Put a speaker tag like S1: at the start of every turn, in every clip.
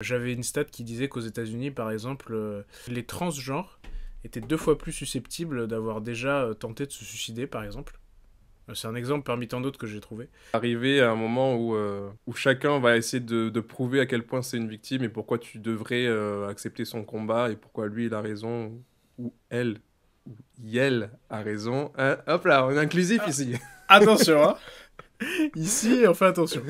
S1: J'avais une stat qui disait qu'aux États-Unis, par exemple, les transgenres étaient 2 fois plus susceptibles d'avoir déjà tenté de se suicider, par exemple. C'est un exemple parmi tant d'autres que j'ai trouvé.
S2: Arriver à un moment où chacun va essayer de prouver à quel point c'est une victime et pourquoi tu devrais accepter son combat et pourquoi lui il a raison ou elle ou elle a raison. Hein, hop là, on est inclusif
S1: Ah,
S2: ici.
S1: attention, hein. Ici, on fait attention.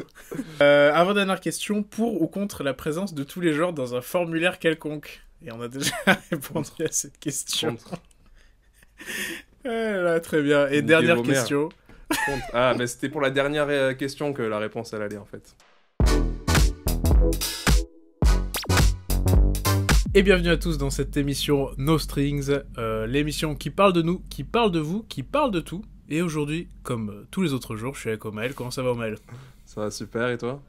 S1: Avant-dernière question, pour ou contre la présence de tous les genres dans un formulaire quelconque? Et on a déjà répondu
S2: Contre,
S1: à cette question.
S2: contre.
S1: Là, très bien. Et
S2: Niquez
S1: dernière
S2: vos mères.
S1: question.
S2: Contre. Ah, mais c'était pour la dernière question que la réponse elle allait en fait.
S1: Et bienvenue à tous dans cette émission No Strings, l'émission qui parle de nous, qui parle de vous, qui parle de tout. Et aujourd'hui, comme tous les autres jours, je suis avec Omael. Comment ça va, Omael?
S2: Ça va super et toi?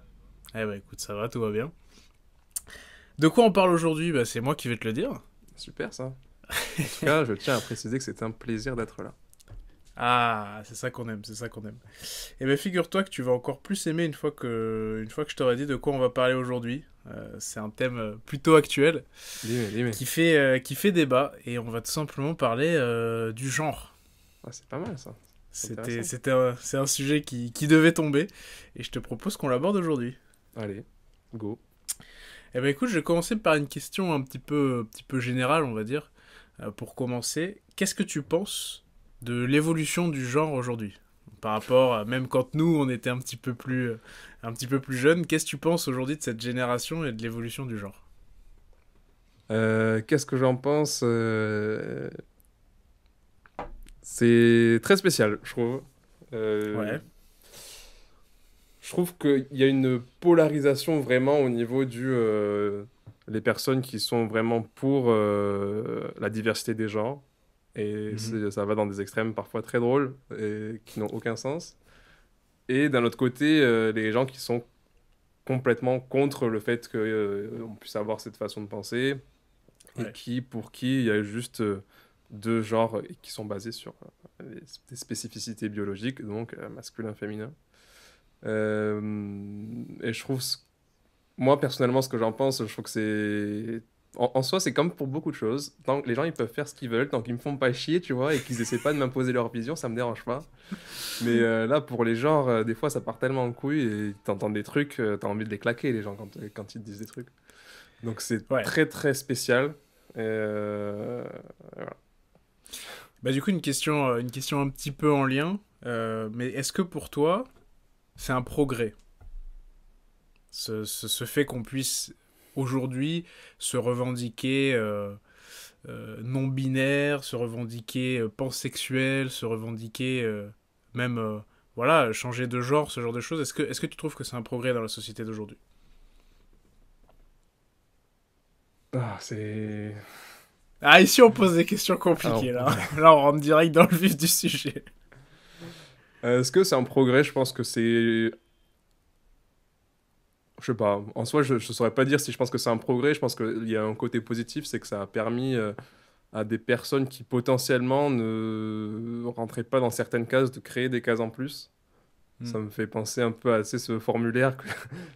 S1: Eh ben écoute, ça va, tout va bien. De quoi on parle aujourd'hui? Bah, c'est moi qui vais te le dire.
S2: Super ça. En tout cas, je tiens à préciser que c'est un plaisir d'être là.
S1: Ah, c'est ça qu'on aime, c'est ça qu'on aime. Eh ben figure-toi que tu vas encore plus aimer une fois que je t'aurai dit de quoi on va parler aujourd'hui. C'est un thème plutôt actuel
S2: Dis-moi.
S1: qui fait débat et on va tout simplement parler du genre.
S2: Ah, c'est pas mal ça. C'est
S1: C'était,
S2: intéressant.
S1: c'était un, c'est un sujet qui devait tomber et je te propose qu'on l'aborde aujourd'hui.
S2: Allez, go.
S1: Eh ben écoute, je vais commencer par une question un petit peu générale, on va dire. Pour commencer, qu'est-ce que tu penses de l'évolution du genre aujourd'hui? Par rapport à même quand nous on était un petit peu plus jeunes, qu'est-ce que tu penses aujourd'hui de cette génération et de l'évolution du genre?
S2: Qu'est-ce que j'en pense? C'est très spécial, je trouve. Euh,
S1: Ouais.
S2: je trouve qu'il y a une polarisation vraiment au niveau les personnes qui sont vraiment pour la diversité des genres. Et
S1: Mhm.
S2: ça va dans des extrêmes parfois très drôles et qui n'ont aucun sens. Et d'un autre côté, les gens qui sont complètement contre le fait qu'on puisse avoir cette façon de penser et
S1: Ouais.
S2: pour qui il y a juste deux genres qui sont basés sur des spécificités biologiques, donc masculin-féminin. Et je trouve, moi personnellement, ce que j'en pense, je trouve que c'est. En soi, c'est comme pour beaucoup de choses. Tant que les gens, ils peuvent faire ce qu'ils veulent, tant qu'ils me font pas chier, tu vois, et qu'ils essaient pas de m'imposer leur vision, ça me dérange pas. Mais là, pour les genres, des fois, ça part tellement en couille et t'entends des trucs, t'as envie de les claquer, les gens, quand ils te disent des trucs. Donc, c'est
S1: Ouais.
S2: très, très spécial. Voilà.
S1: Bah du coup une question un petit peu en lien. Mais est-ce que pour toi c'est un progrès? Ce fait qu'on puisse aujourd'hui se revendiquer non-binaire, se revendiquer pansexuel, se revendiquer même voilà, changer de genre, ce genre de choses. Est-ce que tu trouves que c'est un progrès dans la société d'aujourd'hui?
S2: Ah, c'est.
S1: Ah, ici on pose des questions
S2: Alors,
S1: compliquées là. Là on rentre direct dans le vif du sujet.
S2: est-ce que c'est un progrès? Je pense que c'est. Je sais pas. En soi, je saurais pas dire si je pense que c'est un progrès. Je pense qu'il y a un côté positif, c'est que ça a permis à des personnes qui potentiellement ne rentraient pas dans certaines cases de créer des cases en plus.
S1: Hmm.
S2: Ça me fait penser un peu à, tu sais, ce formulaire,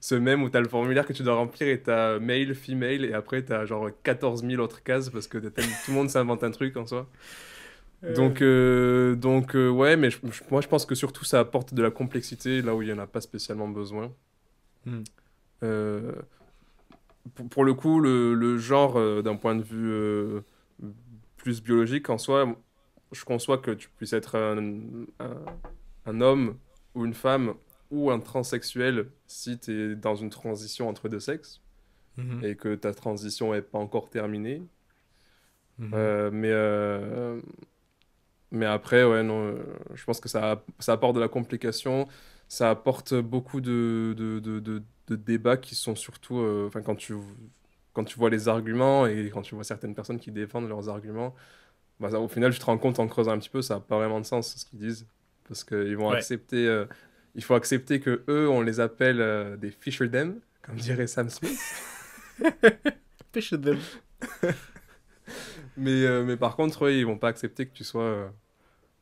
S2: ce même où tu as le formulaire que tu dois remplir et tu as male, female, et après tu as genre 14 000 autres cases parce que tout le monde s'invente un truc en soi. Ouais, mais moi je pense que surtout ça apporte de la complexité là où il n'y en a pas spécialement besoin.
S1: Hmm.
S2: Euh, pour le coup, le genre, d'un point de vue plus biologique en soi, je conçois que tu puisses être un homme ou une femme ou un transsexuel si tu es dans une transition entre deux sexes
S1: Mhm.
S2: et que ta transition n'est pas encore terminée.
S1: Mhm.
S2: Euh, mais, euh, mais après, ouais, non, je pense que ça apporte de la complication, ça apporte beaucoup de débats qui sont surtout, enfin, quand tu vois les arguments et quand tu vois certaines personnes qui défendent leurs arguments, bah, au final, tu te rends compte en creusant un petit peu, ça n'a pas vraiment de sens ce qu'ils disent. Parce qu'ils vont
S1: Ouais.
S2: accepter, il faut accepter que eux, on les appelle des Fisher comme dirait Sam Smith.
S1: Pêche them.
S2: Mais par contre, eux, ils vont pas accepter que tu sois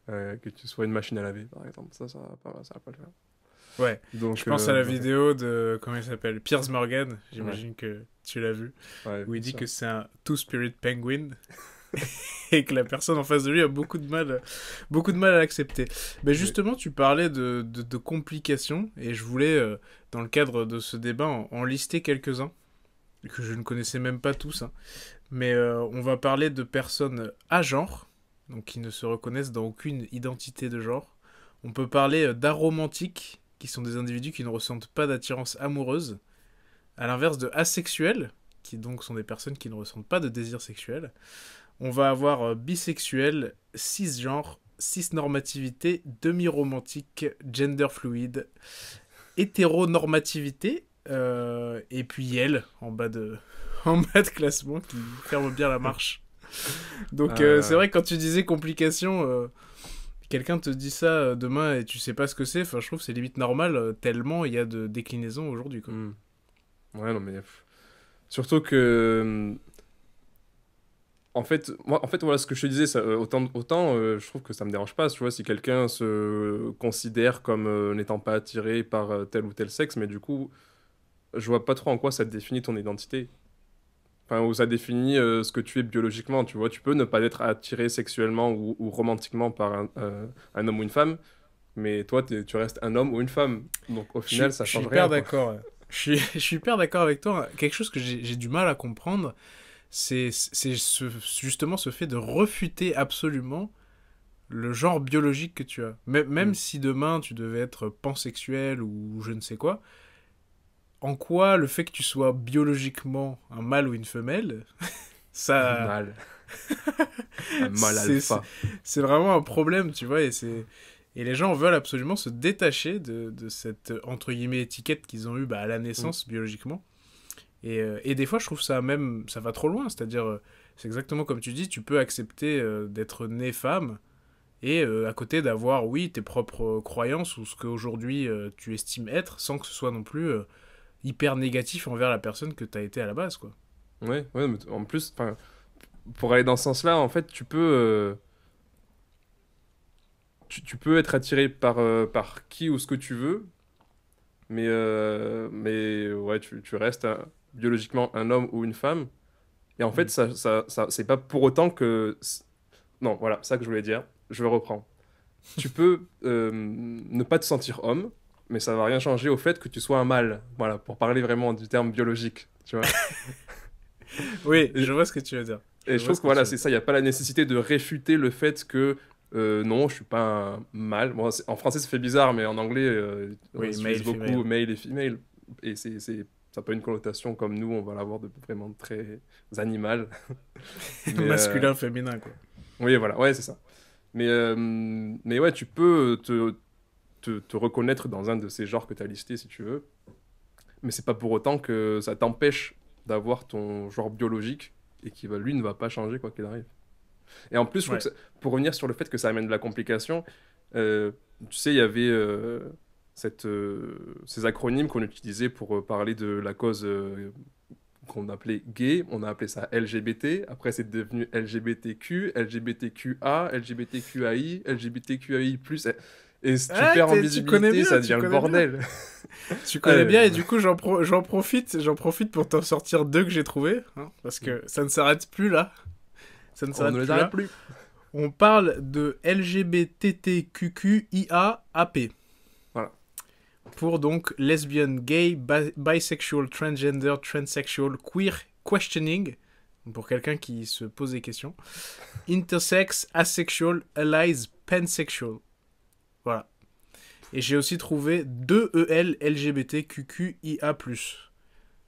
S2: une machine à laver, par exemple. Ça va pas le faire.
S1: Ouais, je
S2: Donc,
S1: pense à la
S2: bref.
S1: vidéo de, comment il s'appelle, Piers Morgan, j'imagine que tu l'as vu,
S2: Ouais,
S1: où il
S2: bien
S1: dit
S2: sûr.
S1: que c'est un Two-Spirit Penguin et que la personne en face de lui a beaucoup de mal à l'accepter. Mais
S2: Oui.
S1: justement, tu parlais de complications et je voulais, dans le cadre de ce débat, en lister quelques-uns que je ne connaissais même pas tous, hein. Mais on va parler de personnes à genre, donc qui ne se reconnaissent dans aucune identité de genre. On peut parler d'aromantiques, qui sont des individus qui ne ressentent pas d'attirance amoureuse, à l'inverse de asexuels, qui donc sont des personnes qui ne ressentent pas de désir sexuel. On va avoir bisexuel, cisgenre, cisnormativité, demi-romantique, gender fluide, hétéronormativité, et puis elle, en bas de classement, qui ferme bien la marche. Donc c'est
S2: Euh,
S1: vrai que quand tu disais complication, quelqu'un te dit ça demain et tu sais pas ce que c'est, enfin je trouve que c'est limite normal, tellement il y a de déclinaisons aujourd'hui, quoi.
S2: hmm. Ouais, non, mais surtout que, en fait, voilà ce que je te disais, autant je trouve que ça me dérange pas, tu vois, si quelqu'un se considère comme n'étant pas attiré par tel ou tel sexe, mais du coup, je vois pas trop en quoi ça définit ton identité. Enfin, où ça définit ce que tu es biologiquement, tu vois. Tu peux ne pas être attiré sexuellement ou romantiquement par un homme ou une femme, mais toi, tu restes un homme ou une femme. Donc, au final, ça
S1: Je suis
S2: change
S1: hyper
S2: rien, quoi.
S1: d'accord. Je suis hyper d'accord avec toi. Quelque chose que j'ai du mal à comprendre, justement ce fait de refuter absolument le genre biologique que tu as. Même
S2: Mm.
S1: si demain tu devais être pansexuel ou je ne sais quoi, en quoi le fait que tu sois biologiquement un mâle ou une femelle,
S2: Un
S1: ça,
S2: mâle, un mâle
S1: c'est
S2: alpha.
S1: c'est vraiment un problème, tu vois, et les gens veulent absolument se détacher de cette entre guillemets étiquette qu'ils ont eue à la
S2: Mm.
S1: naissance biologiquement. Et des fois, je trouve ça même, ça va trop loin. C'est-à-dire, c'est exactement comme tu dis, tu peux accepter d'être né femme et à côté d'avoir, oui, tes propres croyances ou ce qu'aujourd'hui tu estimes être, sans que ce soit non plus hyper négatif envers la personne que tu as été à la base, quoi.
S2: Ouais, ouais, mais en plus, enfin, pour aller dans ce sens-là, en fait, tu peux être attiré par qui ou ce que tu veux, mais ouais, tu restes biologiquement un homme ou une femme. Et en fait,
S1: Mm.
S2: c'est pas pour autant que... Non, voilà, ça que je voulais dire. Je reprends. Tu peux ne pas te sentir homme, mais ça va rien changer au fait que tu sois un mâle. Voilà, pour parler vraiment du terme biologique, tu vois.
S1: Oui, je
S2: Et,
S1: vois ce que tu veux dire.
S2: et
S1: Je
S2: je
S1: vois
S2: trouve
S1: ce
S2: que
S1: que tu
S2: voilà,
S1: veux
S2: c'est
S1: dire.
S2: ça. Il n'y a pas la nécessité de réfuter le fait que non, je suis pas un mâle. Bon, en français, ça fait bizarre, mais en anglais, on
S1: Oui,
S2: utilise
S1: male,
S2: beaucoup
S1: female.
S2: male et female. Et ça n'a pas une connotation comme nous, on va l'avoir de vraiment très animal. Mais
S1: Masculin, féminin, quoi.
S2: oui, voilà, ouais, c'est ça. Mais ouais, tu peux te reconnaître dans un de ces genres que tu as listés si tu veux, mais c'est pas pour autant que ça t'empêche d'avoir ton genre biologique et qui va, lui ne va pas changer quoi qu'il arrive. Et en plus, je trouve que
S1: Ouais.
S2: pour revenir sur le fait que ça amène de la complication, euh, tu sais, il y avait ces acronymes qu'on utilisait pour parler de la cause qu'on appelait gay, on a appelé ça LGBT, après c'est devenu LGBTQ, LGBTQA, LGBTQAI, LGBTQAI+, et si tu
S1: Ah,
S2: perds en
S1: tu connais
S2: visibilité,
S1: bien,
S2: ça
S1: tu
S2: devient le
S1: connais bien.
S2: bordel.
S1: Tu connais
S2: Ouais,
S1: bien et du coup j'en profite pour t'en sortir deux que j'ai trouvés, hein, parce que ça ne s'arrête plus là. Ça ne
S2: on ne
S1: s'arrête
S2: les
S1: plus
S2: arrête
S1: là.
S2: plus.
S1: On parle de LGBTQIAAP
S2: Voilà.
S1: pour donc lesbian, gay, bisexual, transgender, transsexual, queer, questioning pour quelqu'un qui se pose des questions, intersex, asexual, allies, pansexual. Voilà. Et j'ai aussi trouvé 2 EL LGBTQIA+.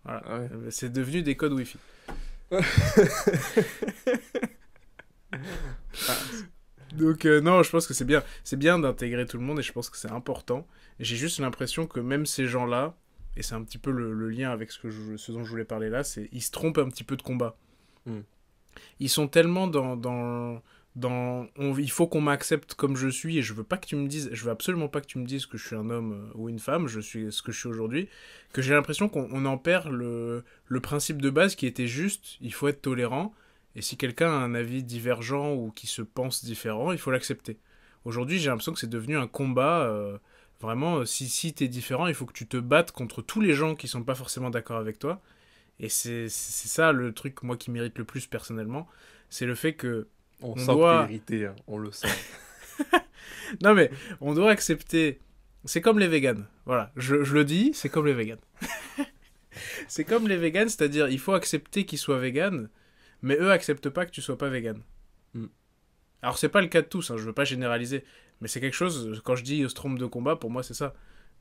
S1: Voilà.
S2: Ah ouais.
S1: C'est devenu des codes Wi-Fi.
S2: Ah,
S1: Donc non, je pense que c'est bien d'intégrer tout le monde et je pense que c'est important. J'ai juste l'impression que même ces gens-là, et c'est un petit peu le lien avec ce dont je voulais parler là, c'est ils se trompent un petit peu de combat.
S2: hmm.
S1: Ils sont tellement il faut qu'on m'accepte comme je suis et je veux absolument pas que tu me dises que je suis un homme ou une femme, je suis ce que je suis aujourd'hui, que j'ai l'impression qu'on en perd le principe de base qui était juste, il faut être tolérant, et si quelqu'un a un avis divergent ou qui se pense différent, il faut l'accepter. Aujourd'hui, j'ai l'impression que c'est devenu un combat Vraiment, si t'es différent, il faut que tu te battes contre tous les gens qui sont pas forcément d'accord avec toi. Et c'est ça le truc, moi, qui mérite le plus personnellement. C'est le fait que
S2: On
S1: on
S2: sent que t'es
S1: doit...
S2: irrité, hein, on le sent.
S1: Non mais, on doit accepter... C'est comme les véganes. Voilà, je le dis, c'est comme les véganes. C'est comme les véganes, c'est-à-dire il faut accepter qu'ils soient véganes, mais eux acceptent pas que tu sois pas végane.
S2: Mm.
S1: Alors c'est pas le cas de tous, hein, je veux pas généraliser, mais c'est quelque chose, quand je dis ostrom de combat, pour moi c'est ça.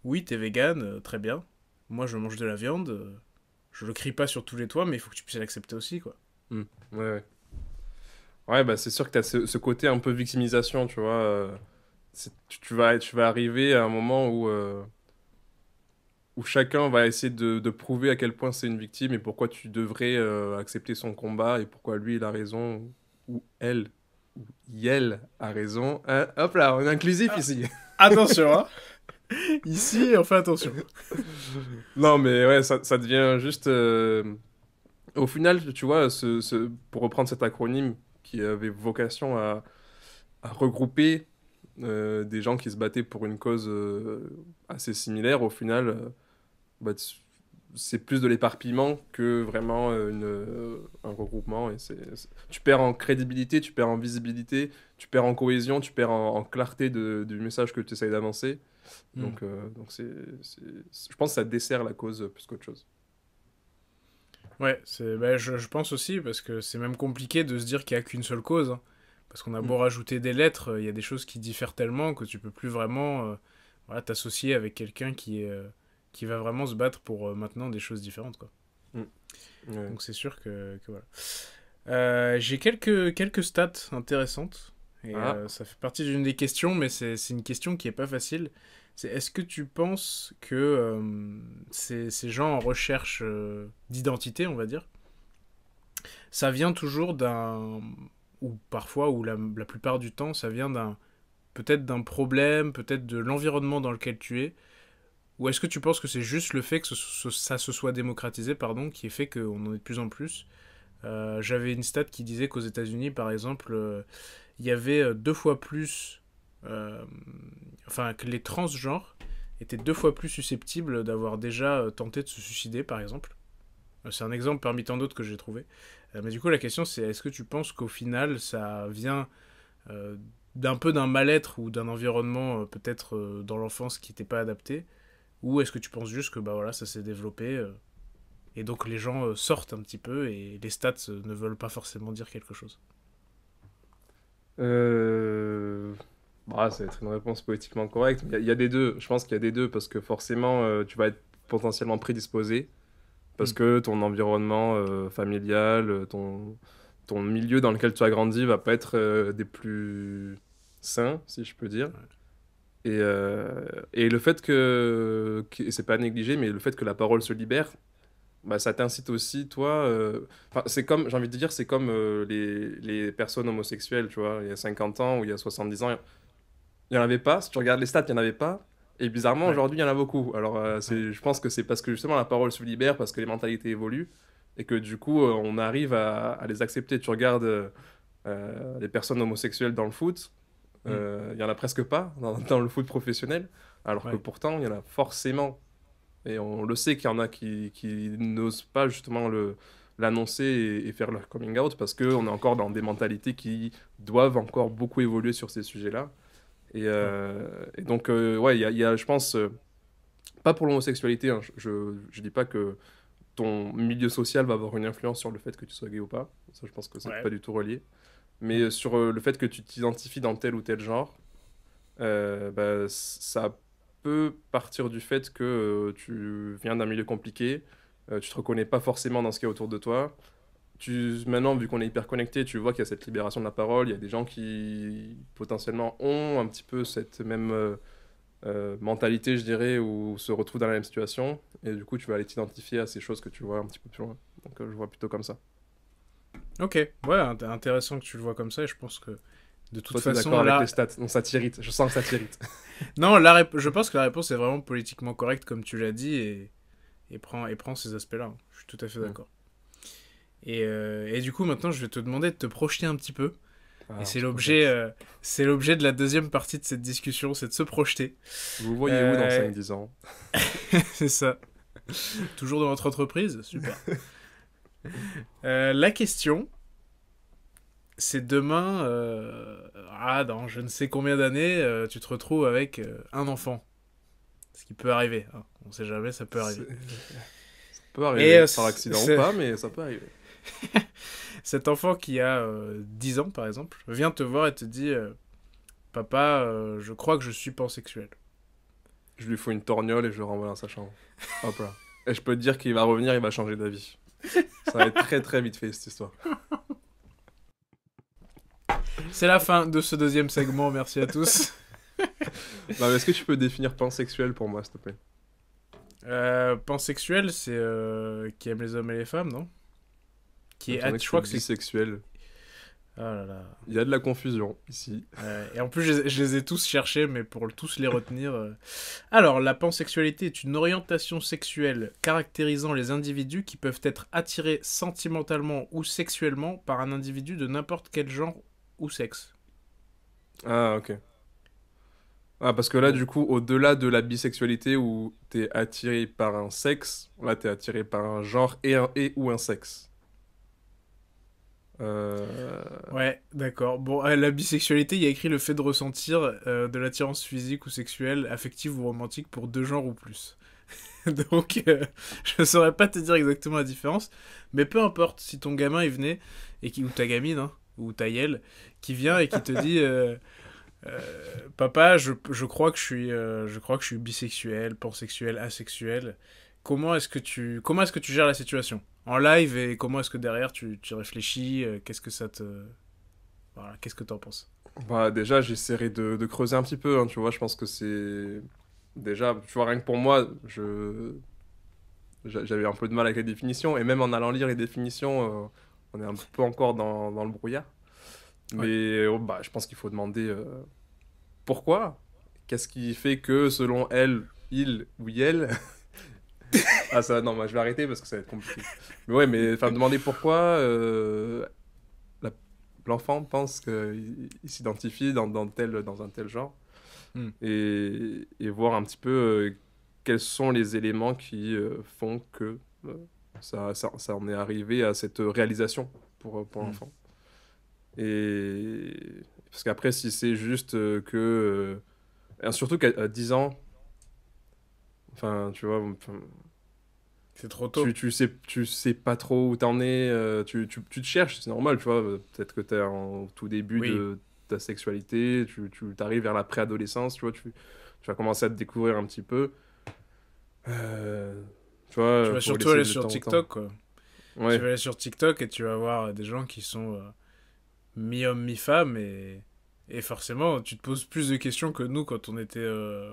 S1: Oui, t'es végane, très bien. Moi je mange de la viande, je le crie pas sur tous les toits, mais il faut que tu puisses l'accepter aussi, quoi.
S2: Mm. Ouais, ouais. Ouais, bah c'est sûr que t'as ce côté un peu victimisation, tu vois. Tu vas arriver à un moment où chacun va essayer de prouver à quel point c'est une victime et pourquoi tu devrais accepter son combat et pourquoi lui il a raison ou elle ou elle a raison. Hein, hop là, on est inclusif
S1: Ah,
S2: ici.
S1: attention, hein. Ici, on fait attention.
S2: Non, mais ouais, ça devient juste. Au final, tu vois, pour reprendre cet acronyme qui avait vocation à regrouper des gens qui se battaient pour une cause assez similaire, au final, bah, c'est plus de l'éparpillement que vraiment un regroupement. Et tu perds en crédibilité, tu perds en visibilité, tu perds en cohésion, tu perds en clarté du message que tu essayes d'avancer.
S1: Hmm.
S2: Donc je pense que ça dessert la cause plus qu'autre chose.
S1: Ouais, je pense aussi, parce que c'est même compliqué de se dire qu'il y a qu'une seule cause, hein. Parce qu'on a
S2: Mm.
S1: beau rajouter des lettres, il y a des choses qui diffèrent tellement que tu peux plus vraiment voilà, t'associer avec quelqu'un qui va vraiment se battre pour maintenant des choses différentes, quoi.
S2: Mm. Ouais.
S1: Donc c'est sûr que voilà. J'ai quelques stats intéressantes. Et
S2: Ah.
S1: ça fait partie d'une des questions, mais c'est une question qui est pas facile. C'est est-ce que tu penses que ces gens en recherche d'identité, on va dire, ça vient toujours d'un... Ou parfois, ou la plupart du temps, ça vient peut-être d'un problème, peut-être de l'environnement dans lequel tu es. Ou est-ce que tu penses que c'est juste le fait que ça se soit démocratisé, pardon, qui est fait qu'on en ait de plus en plus. J'avais une stat qui disait qu'aux États-Unis, par exemple, il y avait deux fois plus. euh, enfin, que les transgenres étaient deux fois plus susceptibles d'avoir déjà tenté de se suicider, par exemple. C'est un exemple parmi tant d'autres que j'ai trouvé. Mais du coup, la question, c'est est-ce que tu penses qu'au final, ça vient euh, d'un peu d'un mal-être ou d'un environnement peut-être dans l'enfance qui n'était pas adapté, ou est-ce que tu penses juste que bah voilà, ça s'est développé et donc les gens sortent un petit peu et les stats ne veulent pas forcément dire quelque chose.
S2: Euh... Bah, ça va être une réponse politiquement correcte. Il y a des deux. Je pense qu'il y a des deux parce que forcément, tu vas être potentiellement prédisposé parce
S1: Hmm.
S2: que ton environnement familial, ton milieu dans lequel tu as grandi va pas être des plus sains, si je peux dire.
S1: Ouais.
S2: Et le fait et c'est pas négligé, mais le fait que la parole se libère, bah, ça t'incite aussi, toi. Enfin, c'est comme, j'ai envie de dire, c'est comme les personnes homosexuelles, tu vois, il y a 50 ans ou il y a 70 ans, il n'y en avait pas. Si tu regardes les stats, il n'y en avait pas. Et bizarrement,
S1: Ouais.
S2: aujourd'hui, il y en a beaucoup. Alors,
S1: Ouais.
S2: je pense que c'est parce que justement la parole se libère, parce que les mentalités évoluent, et que du coup, on arrive à les accepter. Tu regardes les personnes homosexuelles dans le foot,
S1: Hmm.
S2: il y en a presque pas dans le foot professionnel, alors que
S1: Ouais.
S2: pourtant, il y en a forcément. Et on le sait qu'il y en a qui n'osent pas justement l'annoncer et faire leur coming out parce qu'on est encore dans des mentalités qui doivent encore beaucoup évoluer sur ces sujets-là.
S1: Ouais.
S2: Et donc, ouais, il y a, je pense, pas pour l'homosexualité, hein, je dis pas que ton milieu social va avoir une influence sur le fait que tu sois gay ou pas. Ça, je pense que c'est
S1: Ouais.
S2: pas du tout relié. Mais
S1: Hmm.
S2: sur le fait que tu t'identifies dans tel ou tel genre, bah, ça peut partir du fait que tu viens d'un milieu compliqué, tu te reconnais pas forcément dans ce qu'il y a autour de toi. Maintenant, vu qu'on est hyper connecté, tu vois qu'il y a cette libération de la parole, il y a des gens qui potentiellement ont un petit peu cette même mentalité, je dirais, ou se retrouvent dans la même situation. Et du coup, tu vas aller t'identifier à ces choses que tu vois un petit peu plus loin. Donc, je vois plutôt comme ça.
S1: Ok. Ouais, intéressant que tu le vois comme ça et je pense que de toute
S2: Toi, tu es
S1: façon,
S2: d'accord avec les
S1: là...
S2: stats. Donc, ça t'irrite. Je sens que ça t'irrite.
S1: Non, je pense que la réponse est vraiment politiquement correcte comme tu l'as dit et prend ces aspects-là, hein. Je suis tout à fait
S2: Hmm.
S1: d'accord. Et du coup, maintenant, je vais te demander de te projeter un petit peu. Et
S2: Ah, on se projette.
S1: c'est l'objet de la deuxième partie de cette discussion, c'est de se projeter.
S2: Vous voyez où dans
S1: Euh,
S2: 5-10 ans?
S1: c'est ça. Toujours dans votre entreprise, super. La question, c'est demain, dans je ne sais combien d'années, tu te retrouves avec un enfant. Ce qui peut arriver, hein. On sait jamais, ça peut arriver.
S2: Ça peut
S1: Et
S2: arriver, par accident ou pas, mais ça peut arriver.
S1: cet enfant qui a 10 ans, par exemple, vient te voir et te dit Papa, je crois que je suis pansexuel.
S2: Je lui fous une torgnole et je le renvoie dans sa chambre. Hop là. Et je peux te dire qu'il va revenir, il va changer d'avis. Ça va être très très vite fait cette histoire.
S1: C'est la fin de ce deuxième segment, merci à tous.
S2: Non, mais est-ce que tu peux définir pansexuel pour moi, s'il te plaît?
S1: Pansexuel, c'est qui aime les hommes et les femmes, non?
S2: Attendez que
S1: Je
S2: je
S1: crois
S2: suis
S1: que c'est.
S2: bisexuel.
S1: Ah là là.
S2: Il y a de la confusion ici.
S1: Et en plus, je les ai tous cherchés, mais pour tous les retenir. Alors, la pansexualité est une orientation sexuelle caractérisant les individus qui peuvent être attirés sentimentalement ou sexuellement par un individu de n'importe quel genre ou sexe.
S2: Ah, ok. Ah, parce que là,
S1: Bon.
S2: du coup, au-delà de la bisexualité où t'es attiré par un sexe, là, t'es attiré par un genre et ou un sexe. Euh...
S1: Ouais, d'accord. Bon, la bisexualité, il y a écrit le fait de ressentir de l'attirance physique ou sexuelle, affective ou romantique pour deux genres ou plus. Donc, je saurais pas te dire exactement la différence, mais peu importe, si ton gamin il venait, ou ta gamine, hein, ou ta yel, qui vient et qui te dit Papa, je crois que je suis bisexuel, pansexuel, asexuel. Comment est-ce que tu gères la situation en live et comment est-ce que derrière tu réfléchis qu'est-ce que ça te. Voilà, qu'est-ce que t'en penses?
S2: Bah, déjà, j'essaierai de creuser un petit peu, hein, tu vois, je pense que c'est... Déjà, tu vois, rien que pour moi, j'avais un peu de mal avec les définitions, et même en allant lire les définitions, on est un peu encore dans le brouillard.
S1: Ouais.
S2: Mais bah, je pense qu'il faut demander pourquoi? Qu'est-ce qui fait que, selon elle, il ou elle... Ah ça, non, moi je vais arrêter parce que ça va être compliqué. Mais ouais, mais enfin, demander pourquoi la- l'enfant pense qu'il s'identifie dans un tel genre,
S1: Hmm.
S2: et voir un petit peu quels sont les éléments qui font que ça en est arrivé à cette réalisation pour
S1: Hmm.
S2: l'enfant. Et parce qu'après, si c'est juste et surtout qu'à 10 ans, enfin, tu vois, enfin,
S1: C'est trop
S2: tu,
S1: tôt.
S2: tu sais pas trop où t'en es, tu te cherches, c'est normal, tu vois. Peut-être que t'es au tout début
S1: Oui.
S2: de ta sexualité, tu t'arrives vers la préadolescence, tu vois, tu vas commencer à te découvrir un petit peu. Euh, Tu
S1: Tu
S2: vois,
S1: vas
S2: faut
S1: surtout
S2: laisser
S1: aller
S2: le
S1: sur
S2: temps au temps.
S1: TikTok, quoi. Tu
S2: Ouais,
S1: vas aller sur TikTok et tu vas voir des gens qui sont mi-homme, mi-femme et forcément, tu te poses plus de questions que nous quand on était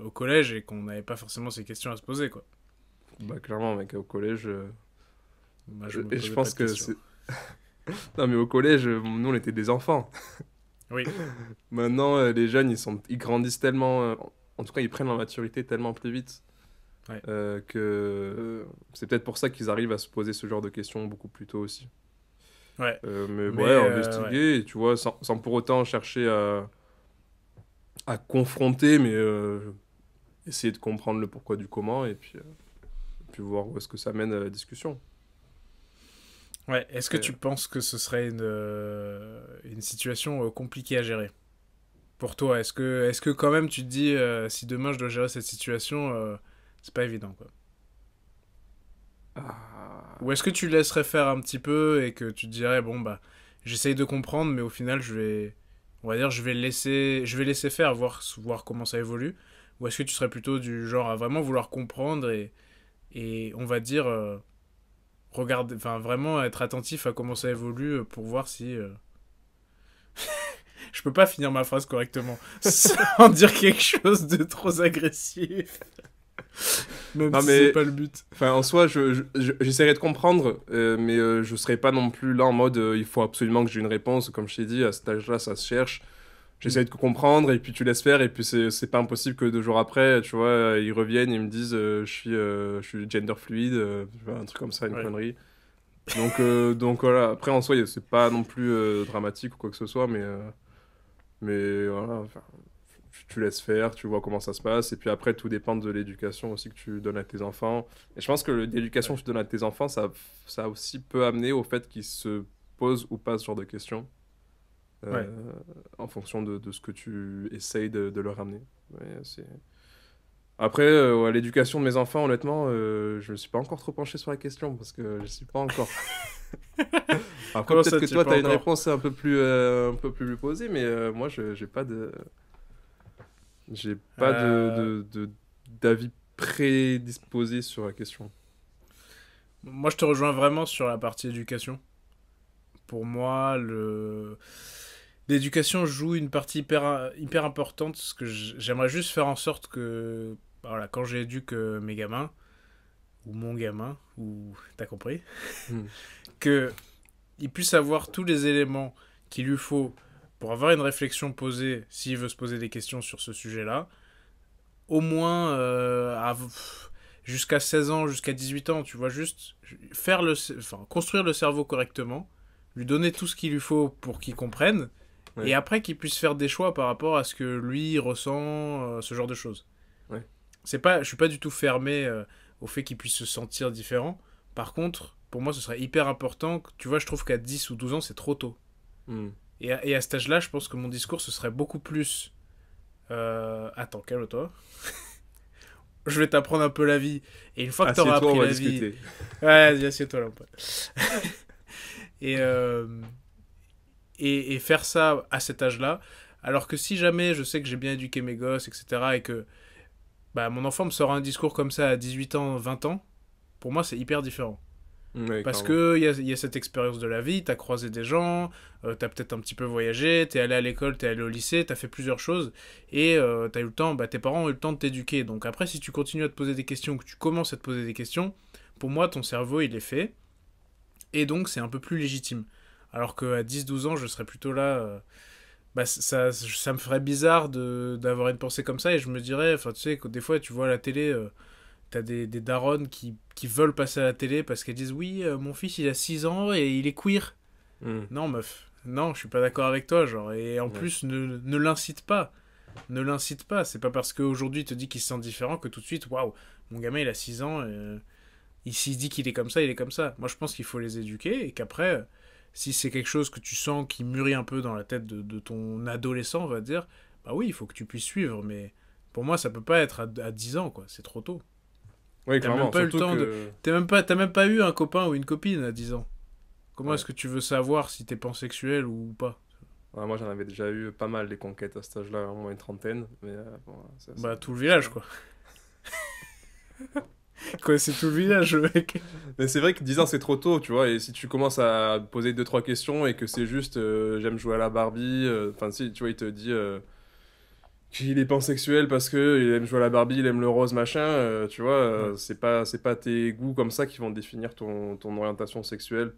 S1: au collège et qu'on n'avait pas forcément ces questions à se poser, quoi.
S2: bah clairement, mec, au collège.
S1: Moi, je me
S2: Et je
S1: posais pas
S2: pense
S1: de
S2: que
S1: questions.
S2: c'est. Non, mais au collège, nous, on était des enfants.
S1: Oui.
S2: Maintenant, les jeunes, ils grandissent tellement. En tout cas, ils prennent leur maturité tellement plus vite
S1: Ouais.
S2: que c'est peut-être pour ça qu'ils arrivent à se poser ce genre de questions beaucoup plus tôt aussi.
S1: Ouais.
S2: Mais ouais,
S1: Mais, ouais.
S2: investiguer, et tu vois, sans pour autant chercher à confronter, mais essayer de comprendre le pourquoi du comment, et puis voir où est-ce que ça mène à la discussion.
S1: Ouais. Est-ce que
S2: Après,
S1: tu penses que ce serait une situation compliquée à gérer pour toi? Est-ce que quand même tu te dis, si demain je dois gérer cette situation, c'est pas évident, quoi. Ou est-ce que tu laisserais faire un petit peu et que tu te dirais, bon, bah, j'essaye de comprendre, mais au final, on va dire, je vais laisser faire, voir comment ça évolue. Ou est-ce que tu serais plutôt du genre à vraiment vouloir comprendre et on va dire, regarder, enfin, vraiment être attentif à comment ça évolue pour voir si. Je peux pas finir ma phrase correctement sans dire quelque chose de trop agressif, même
S2: non,
S1: si c'est
S2: mais
S1: pas le but.
S2: enfin, en soi, j'essaierai de comprendre, mais je serai pas non plus là en mode il faut absolument que j'ai une réponse. Comme je t'ai dit, à cet âge-là, ça se cherche.
S1: Hmm.
S2: J'essaie de comprendre, et puis tu laisses faire, et puis c'est pas impossible que 2 jours après, tu vois, ils reviennent et ils me disent je suis gender fluide, tu vois, un truc comme ça, une
S1: Ouais.
S2: connerie. Donc voilà, après en soi, c'est pas non plus dramatique ou quoi que ce soit, mais voilà, enfin, tu laisses faire, tu vois comment ça se passe, et puis après, tout dépend de l'éducation aussi que tu donnes à tes enfants. Et je pense que l'éducation
S1: Ouais.
S2: que tu donnes à tes enfants, ça aussi peut amener au fait qu'ils se posent ou pas ce genre de questions,
S1: Ouais.
S2: euh, en fonction de ce que tu essayes de leur amener. Ouais, après, ouais, l'éducation de mes enfants, honnêtement, je ne me suis pas encore trop penché sur la question parce que je ne suis pas encore. Après,
S1: Comment
S2: peut-être
S1: ça,
S2: que
S1: tu sais
S2: toi, tu
S1: pas
S2: as une
S1: encore?
S2: réponse un peu plus posée, mais moi, je j'ai pas
S1: Euh,
S2: d'avis prédisposé sur la question.
S1: Moi, je te rejoins vraiment sur la partie éducation. Pour moi, l'éducation joue une partie hyper importante, parce que j'aimerais juste faire en sorte que, voilà, quand j'éduque mes gamins, ou mon gamin, ou t'as compris,
S2: Hmm.
S1: que il puisse avoir tous les éléments qu'il lui faut pour avoir une réflexion posée, s'il veut se poser des questions sur ce sujet-là, au moins jusqu'à 16 ans, jusqu'à 18 ans, tu vois, juste enfin, construire le cerveau correctement, lui donner tout ce qu'il lui faut pour qu'il comprenne, et
S2: Ouais,
S1: après qu'il puisse faire des choix par rapport à ce que lui ressent, ce genre de choses.
S2: ouais.
S1: Je suis pas du tout fermé au fait qu'il puisse se sentir différent. Par contre, pour moi, ce serait hyper important. Tu vois, je trouve qu'à 10 ou 12 ans, c'est trop tôt.
S2: Hmm.
S1: Et à cet âge-là, je pense que mon discours, ce serait beaucoup plus. Attends, calme-toi. Je vais t'apprendre un peu la vie. Et une fois que t'auras
S2: Assieds-toi, on
S1: appris
S2: va
S1: la vie.
S2: discuter.
S1: Ouais, vas-y, assieds-toi là, mon pote. Et, et faire ça à cet âge-là. Alors que si jamais je sais que j'ai bien éduqué mes gosses, etc., et que bah, mon enfant me sort un discours comme ça à 18 ans, 20 ans, pour moi, c'est hyper différent.
S2: Ouais,
S1: Parce
S2: clairement.
S1: que y a cette expérience de la vie, t'as croisé des gens, t'as peut-être un petit peu voyagé, t'es allé à l'école, t'es allé au lycée, t'as fait plusieurs choses, et t'as eu le temps, bah, tes parents ont eu le temps de t'éduquer. Donc après, si tu continues à te poser des questions, que tu commences à te poser des questions, pour moi, ton cerveau, il est fait, et donc c'est un peu plus légitime. Alors qu'à 10-12 ans, je serais plutôt là, bah, ça me ferait bizarre d'avoir une pensée comme ça, et je me dirais, enfin tu sais, que des fois, tu vois à la télé, t'as des darons qui veulent passer à la télé parce qu'elles disent oui, mon fils il a 6 ans et il est queer.
S2: Hmm.
S1: Non, meuf. Non, je suis pas d'accord avec toi, genre. Et en
S2: Ouais.
S1: plus, ne l'incite pas. Ne l'incite pas. C'est pas parce qu'aujourd'hui il te dit qu'il se sent différent que tout de suite, waouh, mon gamin il a 6 ans, il s'il dit qu'il est comme ça, il est comme ça. Moi je pense qu'il faut les éduquer et qu'après, si c'est quelque chose que tu sens qui mûrit un peu dans la tête de ton adolescent, on va dire, bah oui, il faut que tu puisses suivre, mais pour moi ça peut pas être à 10 ans, quoi. C'est trop tôt.
S2: Oui,
S1: T'as même
S2: clairement.
S1: pas eu le
S2: Surtout
S1: temps de.
S2: que
S1: T'as même pas eu un copain ou une copine à 10 ans. Comment
S2: ouais.
S1: est-ce que tu veux savoir si t'es pansexuel ou pas?
S2: Ouais, moi, j'en avais déjà eu pas mal des conquêtes à cet âge-là, au moins une trentaine. Mais bon, ça, c'est
S1: Bah, tout le
S2: autre
S1: village,
S2: histoire.
S1: quoi. Quoi, c'est tout le village, le mec.
S2: Mais c'est vrai que 10 ans, c'est trop tôt, tu vois. Et si tu commences à poser deux trois questions et que c'est juste j'aime jouer à la Barbie, enfin, si, tu vois, il te dit qu'il est pansexuel parce que il aime jouer à la Barbie, il aime le rose, machin, tu vois,
S1: Ouais.
S2: c'est pas tes goûts comme ça qui vont définir ton orientation sexuelle,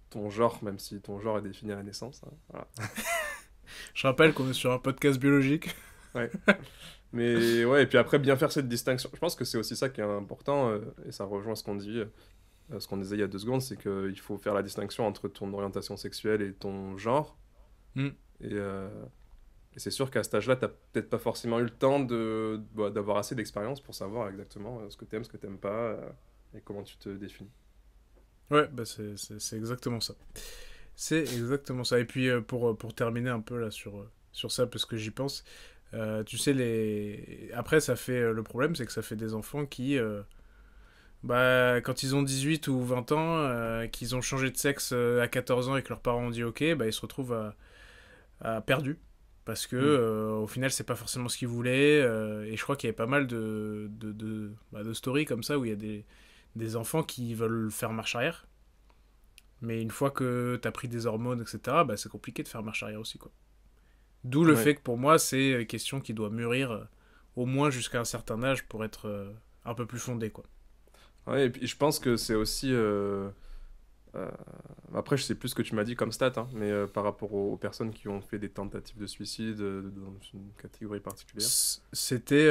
S2: ton genre, même si ton genre est défini à la naissance, hein, voilà.
S1: Je rappelle qu'on est sur un podcast biologique.
S2: Ouais. Mais ouais, et puis après, bien faire cette distinction. Je pense que c'est aussi ça qui est important, et ça rejoint ce qu'on disait il y a 2 secondes, c'est qu'il faut faire la distinction entre ton orientation sexuelle et ton genre.
S1: Hmm.
S2: Et, euh, et c'est sûr qu'à cet âge-là, t'as peut-être pas forcément eu le temps d'avoir assez d'expérience pour savoir exactement ce que t'aimes, ce que t'aimes pas, et comment tu te définis.
S1: Ouais, bah, c'est exactement ça. C'est exactement ça. Et puis, pour terminer un peu là sur ça, parce que j'y pense, tu sais, après, ça fait. Le problème, c'est que ça fait des enfants qui. Bah, quand ils ont 18 ou 20 ans, qu'ils ont changé de sexe à 14 ans et que leurs parents ont dit ok, bah, ils se retrouvent perdus. Parce que
S2: Hmm.
S1: au final, c'est pas forcément ce qu'ils voulaient. Et je crois qu'il y avait pas mal de stories comme ça où il y a des enfants qui veulent faire marche arrière. Mais une fois que t'as pris des hormones, etc., bah, c'est compliqué de faire marche arrière aussi, quoi. D'où le
S2: Ouais.
S1: fait que pour moi, c'est une question qui doit mûrir au moins jusqu'à un certain âge pour être un peu plus fondée, quoi.
S2: Ouais, et puis je pense que c'est aussi. Euh, Après, je sais plus ce que tu m'as dit comme stat, hein, mais par rapport aux personnes qui ont fait des tentatives de suicide dans une catégorie particulière.
S1: C'était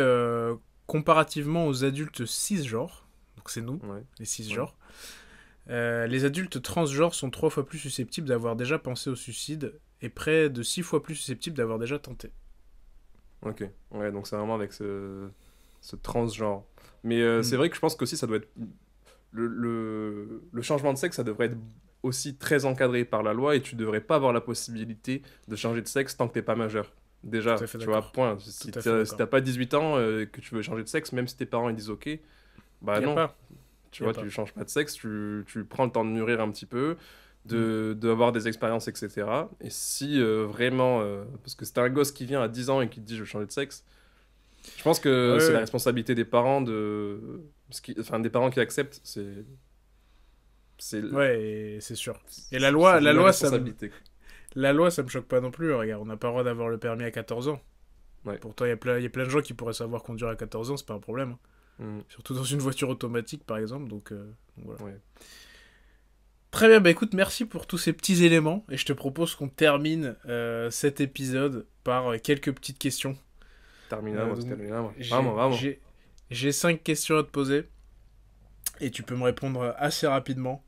S1: comparativement aux adultes cisgenres, donc c'est nous,
S2: Ouais.
S1: les
S2: Ouais.
S1: cisgenres, Les adultes transgenres sont 3 fois plus susceptibles d'avoir déjà pensé au suicide et près de 6 fois plus susceptibles d'avoir déjà tenté.
S2: Ok, ouais, donc c'est vraiment avec ce transgenre. Mais c'est
S1: Hmm.
S2: vrai que je pense qu'aussi ça doit être... Le changement de sexe, ça devrait être aussi très encadré par la loi et tu devrais pas avoir la possibilité de changer de sexe tant que t'es pas majeur.
S1: Tout à
S2: Déjà,
S1: fait
S2: tu vois,
S1: d'accord.
S2: point.
S1: Tout
S2: Si
S1: à fait
S2: si
S1: d'accord.
S2: t'as pas 18 ans que tu veux changer de sexe, même si tes parents ils disent ok, bah
S1: Y a
S2: non.
S1: pas.
S2: Tu
S1: Y a
S2: vois,
S1: pas.
S2: tu changes pas de sexe, tu prends le temps de mûrir un petit peu,
S1: Hmm.
S2: d'avoir des expériences, etc. Et si vraiment... parce que c'est un gosse qui vient à 10 ans et qui te dit je veux changer de sexe, je pense
S1: Ouais,
S2: que c'est la
S1: ouais.
S2: responsabilité des parents enfin, des parents qui acceptent, c'est
S1: Ouais, et c'est sûr. Et
S2: c'est de leur responsabilité.
S1: la loi, ça me choque pas non plus. Regarde, on n'a pas le droit d'avoir le permis à 14 ans.
S2: Ouais.
S1: Pourtant, y a plein de gens qui pourraient savoir conduire à 14 ans, c'est pas un problème, hein.
S2: Mm,
S1: Surtout dans une voiture automatique, par exemple. Donc voilà.
S2: ouais.
S1: Très bien, bah écoute, merci pour tous ces petits éléments. Et je te propose qu'on termine cet épisode par quelques petites questions. Donc,
S2: Terminamos. Vamos,
S1: j'ai
S2: vamos.
S1: j'ai- j'ai 5 questions à te poser. Et tu peux me répondre assez rapidement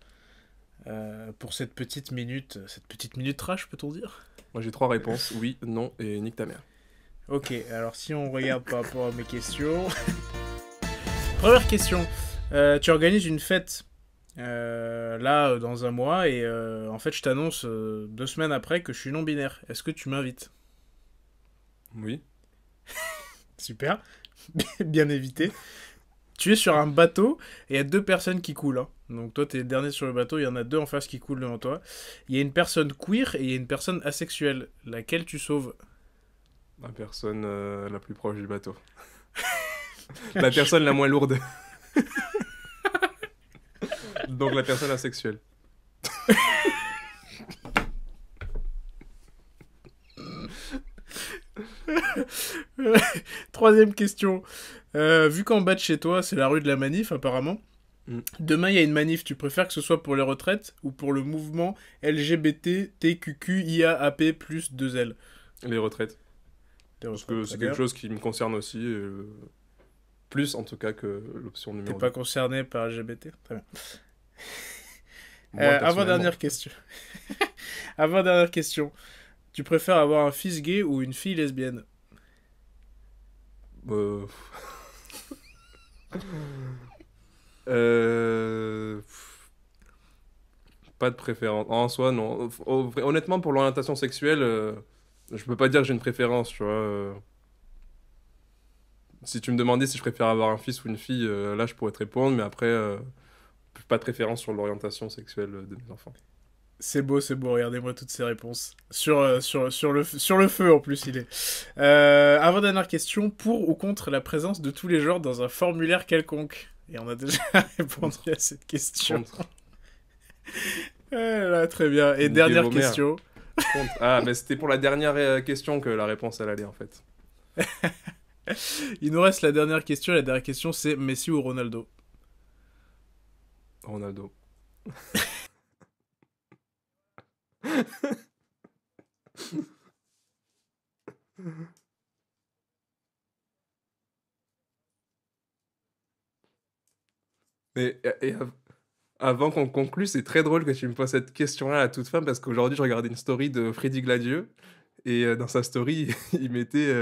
S1: pour cette petite minute trash, peut-on dire?
S2: Moi j'ai 3 réponses, oui, non et nique ta mère.
S1: Ok, alors si on regarde par rapport à mes questions. Première question. Tu organises une fête là dans un mois et en fait je t'annonce 2 semaines après que je suis non-binaire. Est-ce que tu m'invites?
S2: Oui.
S1: Super, bien évité. Tu es sur un bateau et il y a 2 personnes qui coulent, hein. Donc toi t'es le dernier sur le bateau, il y en a 2 en face qui coulent devant toi. Il y a une personne queer et il y a une personne asexuelle. Laquelle tu sauves?
S2: La personne la plus proche du bateau. La personne la moins lourde. Donc la personne asexuelle.
S1: Troisième question. Vu qu'en bas de chez toi, c'est la rue de la Manif, apparemment.
S2: Mm.
S1: Demain, il y a une manif. Tu préfères que ce soit pour les retraites ou pour le mouvement LGBT TQQIAAP plus 2L?
S2: Les retraites.
S1: Les
S2: Parce
S1: retraites,
S2: que
S1: très
S2: c'est quelque
S1: bien.
S2: chose qui me concerne aussi. Plus en tout cas que l'option
S1: T'es
S2: numéro
S1: pas
S2: 2.
S1: concerné par LGBT? Très bien.
S2: Moi personnellement.
S1: Avant-dernière question. Avant-dernière question. Tu préfères avoir un fils gay ou une fille lesbienne?
S2: Euh... euh, Pas de préférence. En soi, non. Honnêtement, pour l'orientation sexuelle, je peux pas dire que j'ai une préférence, tu vois. Si tu me demandais si je préfère avoir un fils ou une fille, là, je pourrais te répondre, mais après, pas de préférence sur l'orientation sexuelle de mes enfants.
S1: C'est beau, regardez-moi toutes ces réponses. Sur le feu, en plus, il est. Avant-dernière question, pour ou contre la présence de tous les genres dans un formulaire quelconque? Et on a déjà répondu à cette question.
S2: Contre.
S1: Là, très bien. Et
S2: Niquez
S1: dernière
S2: vos mères.
S1: question.
S2: Contre. Ah, mais c'était pour la dernière question que la réponse, elle allait, en fait.
S1: Il nous reste la dernière question. La dernière question, c'est Messi ou Ronaldo?
S2: Ronaldo. Et avant qu'on conclue, c'est très drôle que tu me poses cette question-là à la toute fin parce qu'aujourd'hui, je regardais une story de Freddy Gladieux et dans sa story, il mettait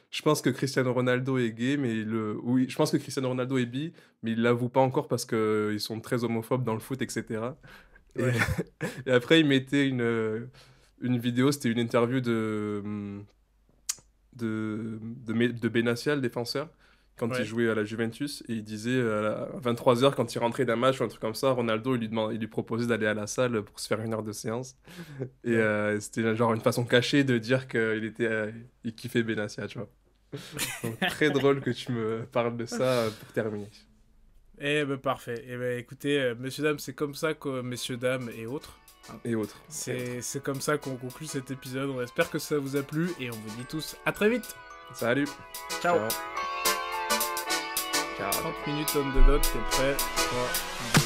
S2: je pense que Cristiano Ronaldo est gay, mais oui, je pense que Cristiano Ronaldo est bi, mais il l'avoue pas encore parce que ils sont très homophobes dans le foot, etc. Et,
S1: Ouais.
S2: et après, il mettait une vidéo, c'était une interview de Benassia, le défenseur, quand il
S1: Ouais.
S2: jouait à la Juventus, et il disait à 23 h quand il rentrait d'un match ou un truc comme ça, Ronaldo, il lui proposait d'aller à la salle pour se faire 1 heure de séance. Et
S1: Ouais.
S2: c'était genre une façon cachée de dire il kiffait Benassia, tu vois. Donc très drôle que tu me parles de ça pour terminer.
S1: Eh ben parfait. Eh ben écoutez, messieurs, dames, c'est comme ça que, messieurs, dames et autres, hein,
S2: Et autres. Et autres.
S1: c'est comme ça qu'on conclut cet épisode. On espère que ça vous a plu et on vous dit tous à très vite.
S2: Salut.
S1: Ciao.
S2: Ciao. Ciao.
S1: 30 minutes on the dot, t'es prêt? 3, 2,